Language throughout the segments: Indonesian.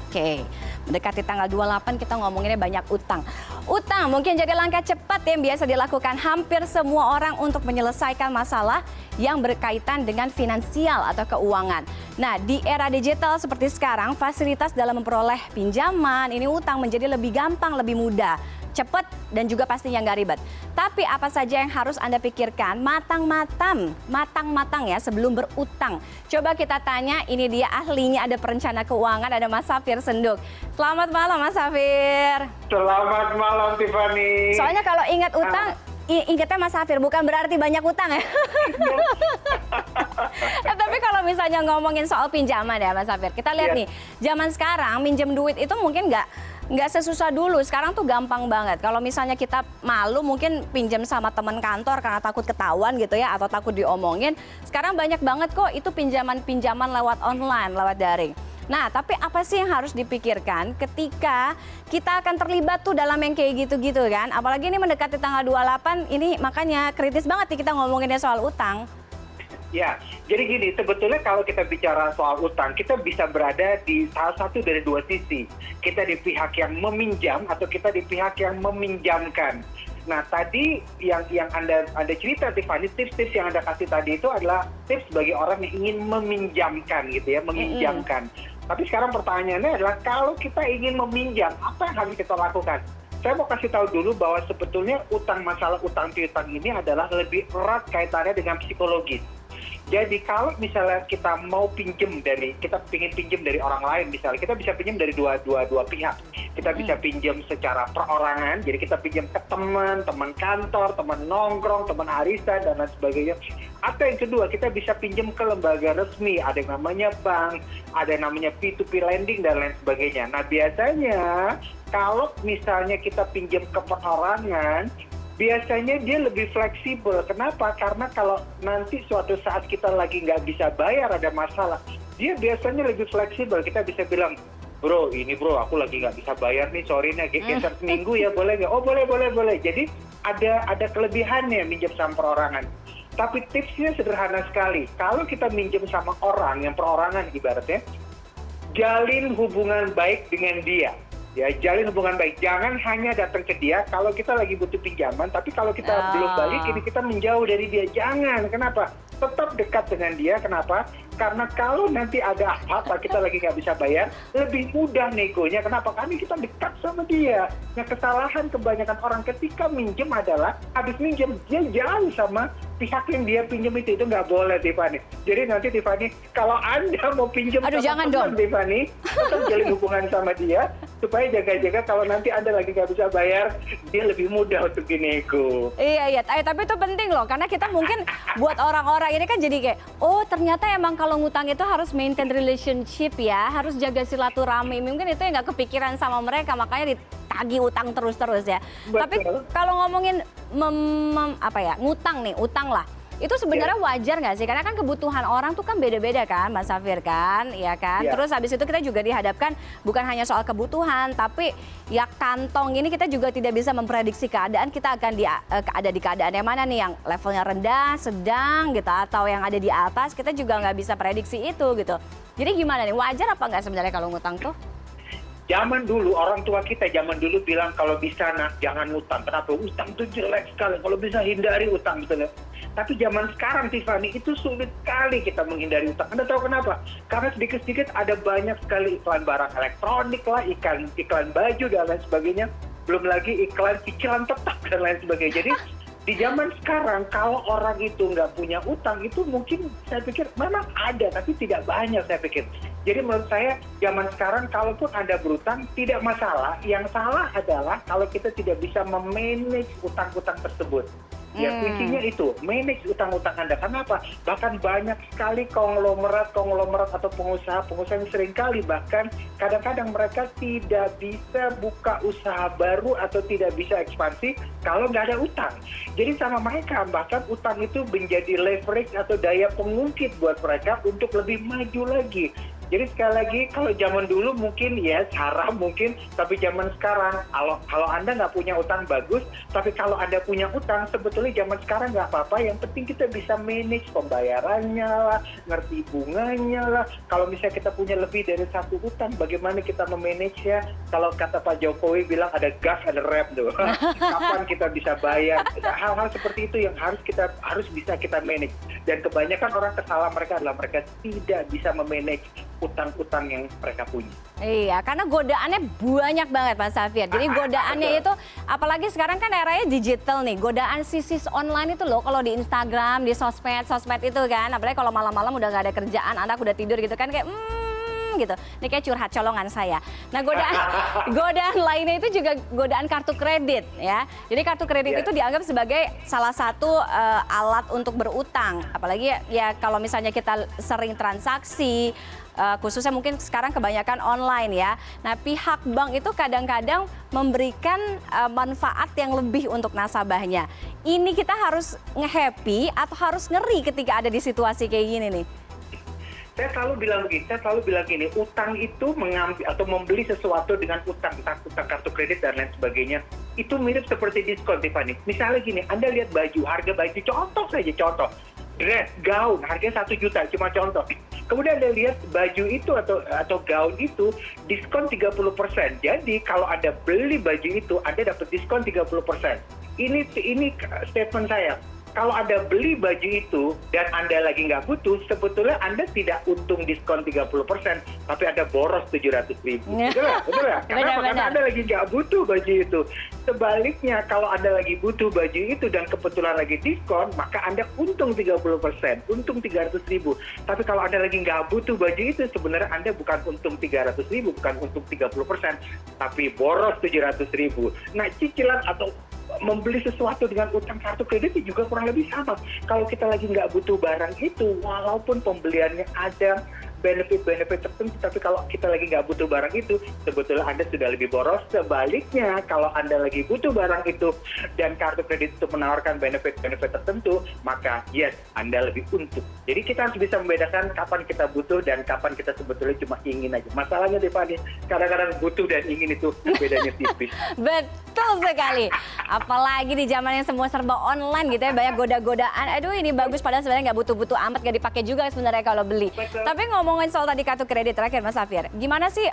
Oke, mendekati tanggal 28 kita ngomonginnya banyak utang. Utang mungkin jadi langkah cepat yang biasa dilakukan hampir semua orang untuk menyelesaikan masalah yang berkaitan dengan finansial atau keuangan. Nah, di era digital seperti sekarang, fasilitas dalam memperoleh pinjaman, ini utang menjadi lebih gampang, lebih mudah, cepat, dan juga pastinya nggak ribet. Tapi apa saja yang harus Anda pikirkan matang-matang ya sebelum berutang. Coba kita tanya, ini dia ahlinya, ada perencana keuangan, ada Mas Safir Senduk. Selamat malam Mas Safir. Selamat malam Tiffany. Soalnya kalau ingat utang, ingatnya Mas Safir, bukan berarti banyak utang ya. Tapi kalau misalnya ngomongin soal pinjaman ya Mas Safir, kita lihat nih, zaman sekarang minjem duit itu mungkin nggak sesusah dulu. Sekarang tuh gampang banget. Kalau misalnya kita malu mungkin pinjam sama teman kantor karena takut ketahuan gitu ya, atau takut diomongin. Sekarang banyak banget kok itu pinjaman-pinjaman lewat online, lewat daring. Nah, tapi apa sih yang harus dipikirkan ketika kita akan terlibat tuh dalam yang kayak gitu-gitu kan? Apalagi ini mendekati tanggal 28, ini makanya kritis banget nih kita ngomonginnya soal utang. Ya, jadi gini, sebetulnya kalau kita bicara soal utang, kita bisa berada di salah satu dari dua sisi. Kita di pihak yang meminjam atau kita di pihak yang meminjamkan. Nah, tadi yang Anda cerita, Tiffany, tips-tips yang Anda kasih tadi itu adalah tips bagi orang yang ingin meminjamkan gitu ya, meminjamkan. Tapi sekarang pertanyaannya adalah kalau kita ingin meminjam, apa yang harus kita lakukan? Saya mau kasih tahu dulu bahwa sebetulnya masalah utang piutang ini adalah lebih erat kaitannya dengan psikologis. Jadi kalau misalnya kita mau kita ingin pinjam dari orang lain, misalnya kita bisa pinjam dari dua pihak. Kita bisa pinjam secara perorangan, jadi kita pinjam ke teman kantor, teman nongkrong, teman arisan dan lain sebagainya. Atau yang kedua, kita bisa pinjam ke lembaga resmi, ada yang namanya bank, ada yang namanya P2P lending dan lain sebagainya. Nah, biasanya kalau misalnya kita pinjam ke perorangan, biasanya dia lebih fleksibel. Kenapa? Karena kalau nanti suatu saat kita lagi nggak bisa bayar, ada masalah, dia biasanya lebih fleksibel. Kita bisa bilang, bro, aku lagi nggak bisa bayar nih, sorry nih, geser seminggu ya, boleh nggak? Oh, boleh. Jadi ada kelebihannya minjem sama perorangan. Tapi tipsnya sederhana sekali. Kalau kita minjem sama orang yang perorangan ibaratnya, jalin hubungan baik dengan dia. Ya, jalin hubungan baik. Jangan hanya datang ke dia kalau kita lagi butuh pinjaman, tapi kalau kita belum balik, ini kita menjauh dari dia. Jangan. Kenapa? Tetap dekat dengan dia. Kenapa? Karena kalau nanti ada apa-apa, kita lagi nggak bisa bayar, lebih mudah negonya. Kenapa? Karena kita dekat sama dia. Nah, kesalahan kebanyakan orang ketika minjem adalah, habis minjem, dia jauh sama pihak yang dia pinjam itu nggak boleh, Tiffany. Jadi nanti, Tiffany, kalau Anda mau pinjam sama teman, Tiffany, tetap jalin hubungan sama dia, supaya jaga-jaga kalau nanti Anda lagi nggak bisa bayar, dia lebih mudah untuk dinego. Iya. Tapi itu penting loh, karena kita mungkin buat orang-orang ini kan jadi kayak, oh ternyata emang kalau ngutang itu harus maintain relationship ya, harus jaga silaturahmi. Mungkin itu yang nggak kepikiran sama mereka, makanya ditagih utang terus-terus ya. Betul. Tapi kalau ngomongin ngutang nih, utang lah. Itu sebenarnya wajar nggak sih? Karena kan kebutuhan orang tuh kan beda-beda kan, Mas Safir kan, ya kan? Yeah. Terus habis itu kita juga dihadapkan bukan hanya soal kebutuhan, tapi ya kantong ini kita juga tidak bisa memprediksi keadaan kita akan ada di keadaan yang mana nih, yang levelnya rendah, sedang gitu, atau yang ada di atas, kita juga nggak bisa prediksi itu gitu. Jadi gimana nih, wajar apa nggak sebenarnya kalau ngutang tuh? Zaman dulu, orang tua kita zaman dulu bilang kalau bisa nak jangan utang. Kenapa? Utang itu jelek sekali. Kalau bisa hindari utang. Betul. Tapi zaman sekarang, Tiffany, itu sulit sekali kita menghindari utang. Anda tahu kenapa? Karena sedikit-sedikit ada banyak sekali iklan barang elektronik lah, iklan baju dan lain sebagainya. Belum lagi iklan cicilan tetap dan lain sebagainya. Jadi di zaman sekarang, kalau orang itu nggak punya utang, itu mungkin saya pikir memang ada, tapi tidak banyak saya pikir. Jadi menurut saya, zaman sekarang kalaupun Anda berutang, tidak masalah. Yang salah adalah kalau kita tidak bisa memanage utang-utang tersebut. Ya, kuncinya itu, manage utang-utang Anda. Kenapa? Bahkan banyak sekali konglomerat atau pengusaha yang seringkali bahkan kadang-kadang mereka tidak bisa buka usaha baru atau tidak bisa ekspansi kalau nggak ada utang. Jadi sama mereka, bahkan utang itu menjadi leverage atau daya pengungkit buat mereka untuk lebih maju lagi. Jadi sekali lagi, kalau zaman dulu mungkin ya haram mungkin, tapi zaman sekarang kalau Anda nggak punya utang bagus, tapi kalau Anda punya utang, sebetulnya zaman sekarang nggak apa-apa, yang penting kita bisa manage pembayarannya lah, ngerti bunganya lah. Kalau misalnya kita punya lebih dari satu utang, bagaimana kita memanage ya? Kalau kata Pak Jokowi bilang ada gas, ada rem tuh. Kapan kita bisa bayar? Hal-hal seperti itu yang harus bisa kita manage. Dan kebanyakan orang kesalahan mereka adalah mereka tidak bisa memanage utang-utang yang mereka punya. Iya, karena godaannya banyak banget Mas Safir. Jadi godaannya itu, apalagi sekarang kan eranya digital nih, godaan sisis online itu loh, kalau di Instagram, di sosmed itu kan, apalagi kalau malam-malam udah nggak ada kerjaan, anak udah tidur gitu kan, kayak gitu. Ini kayak curhat colongan saya. Nah, godaan lainnya itu juga godaan kartu kredit ya. Jadi kartu kredit itu dianggap sebagai salah satu alat untuk berutang. Apalagi ya kalau misalnya kita sering transaksi, khususnya mungkin sekarang kebanyakan online ya. Nah, pihak bank itu kadang-kadang memberikan manfaat yang lebih untuk nasabahnya. Ini kita harus nge-happy atau harus ngeri ketika ada di situasi kayak gini nih? Saya selalu bilang gini, utang itu mengambil atau membeli sesuatu dengan utang kartu kredit dan lain sebagainya, itu mirip seperti diskon, Tiffany. Misalnya gini, Anda lihat baju, harga baju, contoh, dress, gaun, harganya 1 juta, cuma contoh. Kemudian Anda lihat baju itu atau gaun itu diskon 30%. Jadi kalau Anda beli baju itu, Anda dapat diskon 30%. Ini statement saya. Kalau Anda beli baju itu dan Anda lagi nggak butuh, sebetulnya Anda tidak untung diskon 30%, tapi Anda boros 700.000. Betul ya? Karena Anda lagi nggak butuh baju itu. Sebaliknya, kalau Anda lagi butuh baju itu dan kebetulan lagi diskon, maka Anda untung 30%, untung 300.000. Tapi kalau Anda lagi nggak butuh baju itu, sebenarnya Anda bukan untung 300.000, bukan untung 30%, tapi boros 700.000. Nah, cicilan atau membeli sesuatu dengan utang kartu kredit juga kurang lebih sama. Kalau kita lagi nggak butuh barang itu, walaupun pembeliannya ada benefit tertentu, tapi kalau kita lagi nggak butuh barang itu, sebetulnya Anda sudah lebih boros. Sebaliknya, kalau Anda lagi butuh barang itu dan kartu kredit itu menawarkan benefit tertentu, maka yes, Anda lebih untung. Jadi kita harus bisa membedakan kapan kita butuh dan kapan kita sebetulnya cuma ingin aja. Masalahnya Tiffany, kadang-kadang butuh dan ingin itu bedanya tipis. Betul sekali. Apalagi di zaman yang semua serba online gitu ya, banyak goda-godaan. Aduh, ini bagus, padahal sebenarnya nggak butuh-butuh amat, nggak dipakai juga sebenarnya kalau beli. Betul. Tapi ngomongin soal tadi kartu kredit terakhir Mas Safir, gimana sih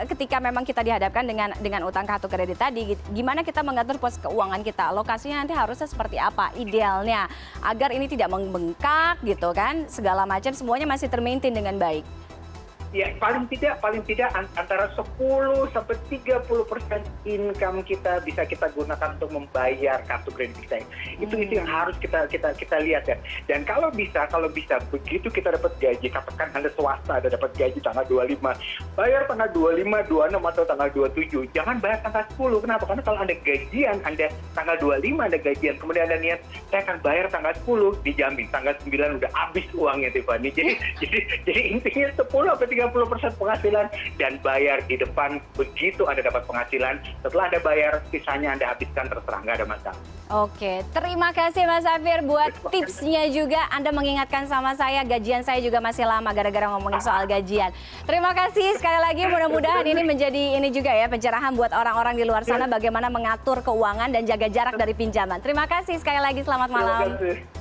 ketika memang kita dihadapkan dengan utang kartu kredit tadi, gimana kita mengatur pos keuangan kita, alokasinya nanti harusnya seperti apa idealnya agar ini tidak membengkak gitu kan, segala macam semuanya masih termaintain dengan baik? Ya, paling tidak antara 10 sampai 30% income kita bisa kita gunakan untuk membayar kartu kredit kita. Itu yang harus kita lihat ya. Dan kalau bisa begitu kita dapat gaji, katakan Anda swasta ada dapat gaji tanggal 25, bayar tanggal 25, 26 atau tanggal 27. Jangan bayar tanggal 10. Kenapa? Karena kalau Anda gajian, Anda tanggal 25 ada gajian, kemudian Anda niat saya akan bayar tanggal 10, dijamin tanggal 9 udah habis uangnya, Tiffany. Jadi intinya 10 sampai 30% penghasilan dan bayar di depan, begitu Anda dapat penghasilan, setelah Anda bayar sisanya Anda habiskan, terserah, nggak ada masalah. Oke, terima kasih Mas Safir buat tipsnya juga. Anda mengingatkan sama saya, gajian saya juga masih lama gara-gara ngomongin soal gajian. Terima kasih sekali lagi, mudah-mudahan ini menjadi juga ya pencerahan buat orang-orang di luar sana bagaimana mengatur keuangan dan jaga jarak dari pinjaman. Terima kasih sekali lagi, selamat malam. Terima kasih.